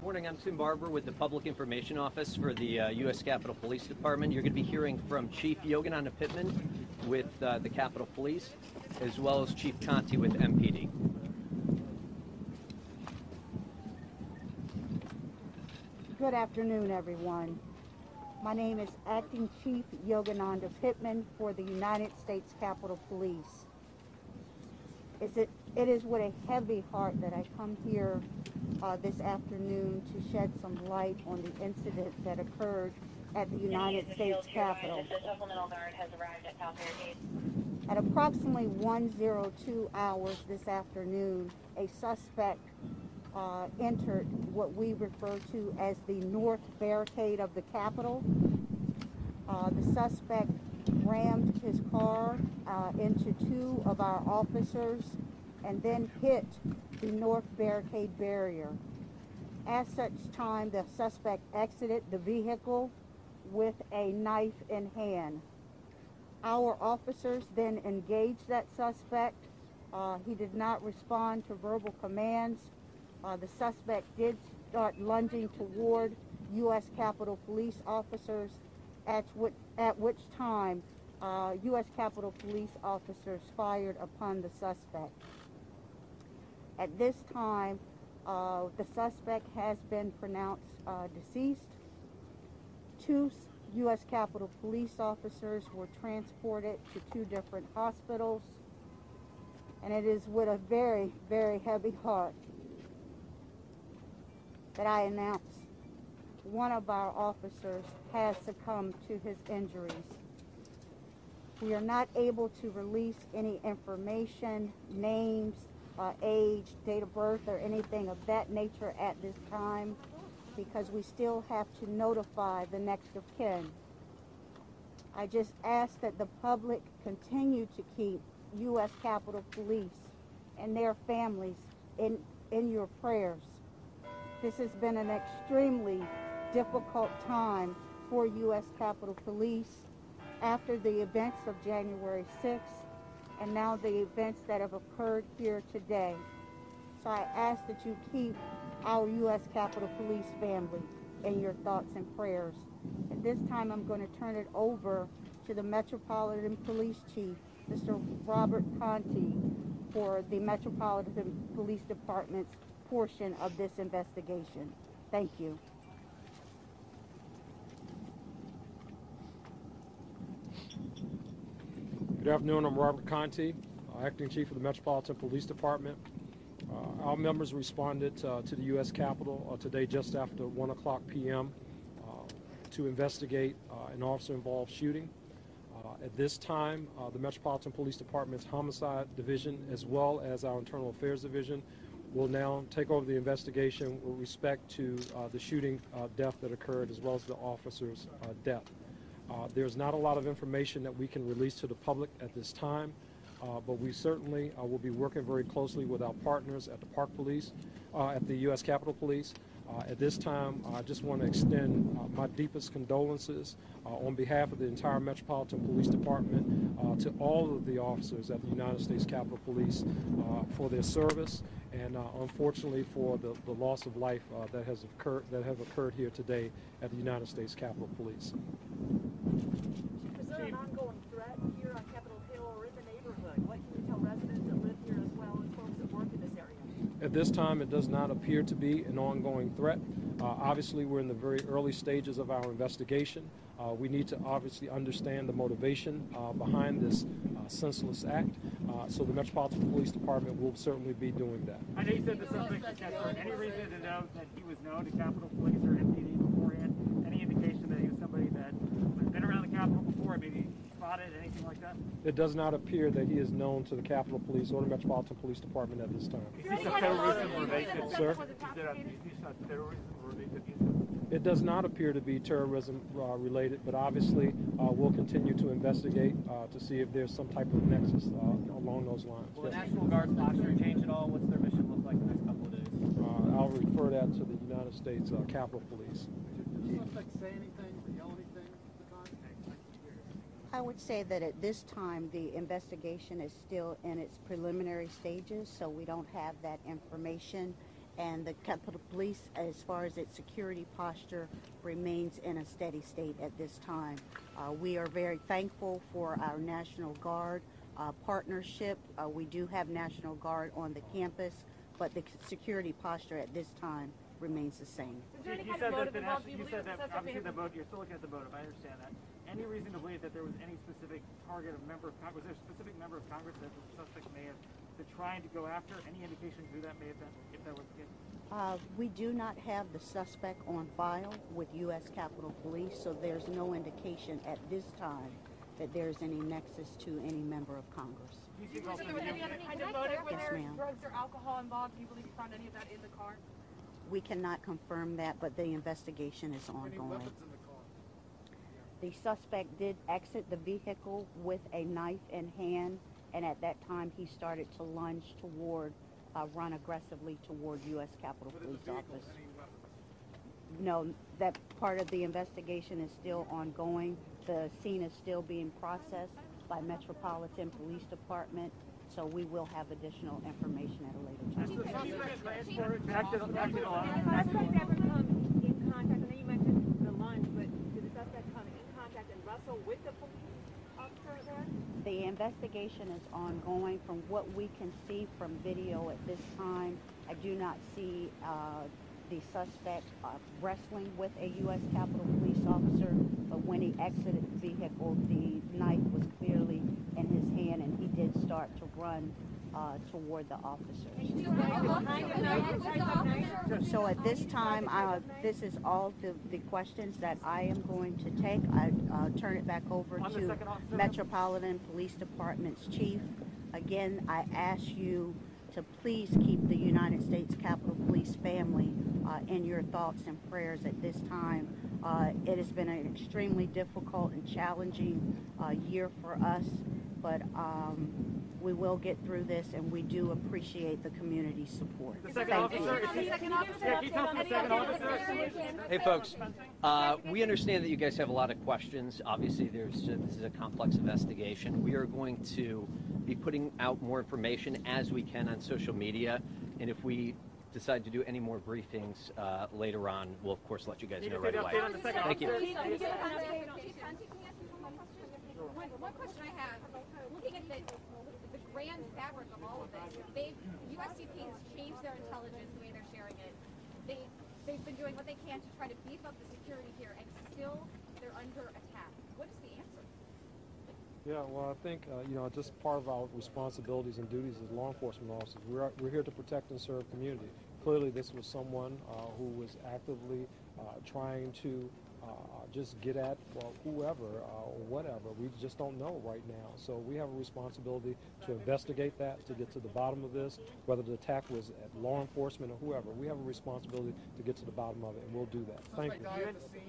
Morning, I'm Tim Barber with the Public Information Office for the U.S. Capitol Police Department. You're going to be hearing from Chief Yogananda Pittman with the Capitol Police, as well as Chief Conti with MPD. Good afternoon, everyone. My name is Acting Chief Yogananda Pittman for the United States Capitol Police. It is with a heavy heart that I come here this afternoon to shed some light on the incident that occurred at the United States Capitol. The supplemental guard has arrived at South Barricade. At approximately 1:02 hours this afternoon, a suspect entered what we refer to as the North Barricade of the Capitol. The suspect rammed his car into two of our officers and then hit the North Barricade barrier. As such time, the suspect exited the vehicle with a knife in hand. Our officers then engaged that suspect. He did not respond to verbal commands. The suspect did start lunging toward U.S. Capitol Police officers, at which time U.S. Capitol Police officers fired upon the suspect. At this time, the suspect has been pronounced deceased. Two U.S. Capitol Police officers were transported to two different hospitals, and it is with a very, very heavy heart that I announce one of our officers has succumbed to his injuries. We are not able to release any information, names, age, date of birth, or anything of that nature at this time because we still have to notify the next of kin. I just ask that the public continue to keep U.S. Capitol Police and their families in your prayers. This has been an extremely difficult time for U.S. Capitol Police after the events of January 6th and now the events that have occurred here today. So I ask that you keep our U.S. Capitol Police family in your thoughts and prayers. At this time, I'm going to turn it over to the Metropolitan Police Chief, Mr. Robert Conti, for the Metropolitan Police Department's portion of this investigation. Thank you. Good afternoon, I'm Robert Conti, Acting Chief of the Metropolitan Police Department. Our members responded to the U.S. Capitol today just after 1 o'clock p.m. To investigate an officer-involved shooting. At this time, the Metropolitan Police Department's Homicide Division as well as our Internal Affairs Division will now take over the investigation with respect to the shooting death that occurred as well as the officer's death. There's not a lot of information that we can release to the public at this time, but we certainly will be working very closely with our partners at the Park Police, at the U.S. Capitol Police. At this time, I just want to extend my deepest condolences on behalf of the entire Metropolitan Police Department to all of the officers at the United States Capitol Police for their service and unfortunately for the loss of life that have occurred here today at the United States Capitol Police. Is there an ongoing threat here on Capitol Hill or in the neighborhood? What can you tell residents that live here as well as folks that work in this area? At this time, it does not appear to be an ongoing threat. Obviously, we're in the very early stages of our investigation. We need to obviously understand the motivation behind this senseless act. So the Metropolitan Police Department will certainly be doing that. I know you said the suspect was catch. Any reason to know that he was known to Capitol Police or MPD beforehand? Any indication that he was somebody that had been around the Capitol before, maybe spotted, anything like that? It does not appear that he is known to the Capitol Police or the Metropolitan Police Department at this time. Is this a terrorism related? Sir? Is this a terrorism related incident? It does not appear to be terrorism related, but obviously we'll continue to investigate to see if there's some type of nexus along those lines. Will the National Guard's posture change at all? What's their mission look like the next couple of days? I'll refer that to the United States Capitol Police. Did the suspect say anything or yell anything at the time? I would say that at this time the investigation is still in its preliminary stages, so we don't have that information and the Capitol Police, as far as its security posture, remains in a steady state at this time. We are very thankful for our National Guard partnership. We do have National Guard on the campus, but the security posture at this time remains the same. Is there any You kind said of that motive the involved? Do national, you you believe said that that the suspect obviously may the vote. You're still looking at the motive. I understand that. Any reason to believe that there was any specific target of member of Congress? Was there a specific member of Congress that the suspect may have been trying to go after? Any indication who that may have been, if that was the case? We do not have the suspect on file with U.S. Capitol Police, so there's no indication at this time that there's any nexus to any member of Congress. Do you Do you think also believe there was any other kind of motive? Were Yes, there ma'am. drugs or alcohol involved? Do you believe you found any of that in the car? We cannot confirm that, but the investigation is Any ongoing. weapons in the car? The suspect did exit the vehicle with a knife in hand, and at that time he started to lunge toward, run aggressively toward U.S. Capitol But in the Police vehicle, Office. any weapons? No, that part of the investigation is still ongoing. The scene is still being processed by Metropolitan Police Department, so we will have additional information at a later time. Back to the Did the line. suspect ever come in contact? I know you mentioned the lunge, but did the suspect come in contact and wrestle with the police officer there? The investigation is ongoing. From what we can see from video at this time, I do not see the suspect wrestling with a U.S. Capitol Police officer, but when he exited the vehicle, the knife was clearly in his hand, and he did start to run toward the officers. So at this time, this is all the questions that I am going to take. I turn it back over On the to second officer. Metropolitan Police Department's chief. Again, I ask you to please keep the United States Capitol Police family in your thoughts and prayers at this time. It has been an extremely difficult and challenging year for us, but we will get through this, and we do appreciate the community's support. The second Thank officer. you. Is he, yeah, can you tell us the second officer? Hey, folks, we understand that you guys have a lot of questions. Obviously, this is a complex investigation. We are going to be putting out more information as we can on social media, and if we decide to do any more briefings later on, we'll of course let you guys Can know you say right the away. update on the second Thank you. officer? Chief Conti, can I ask you one question? One question I have, looking at the grand fabric of all of this, USCP has changed their intelligence, the way they're sharing it. They've been doing what they can to try to beef up the security here, and still they're under attack. What is the answer? Yeah, well, I think, just part of our responsibilities and duties as law enforcement officers, we're here to protect and serve community. Clearly, this was someone who was actively trying to just get at whoever or whatever. We just don't know right now. So we have a responsibility to investigate that, to get to the bottom of this, whether the attack was at law enforcement or whoever. We have a responsibility to get to the bottom of it, and we'll do that. Thank you. Suspect died at the scene.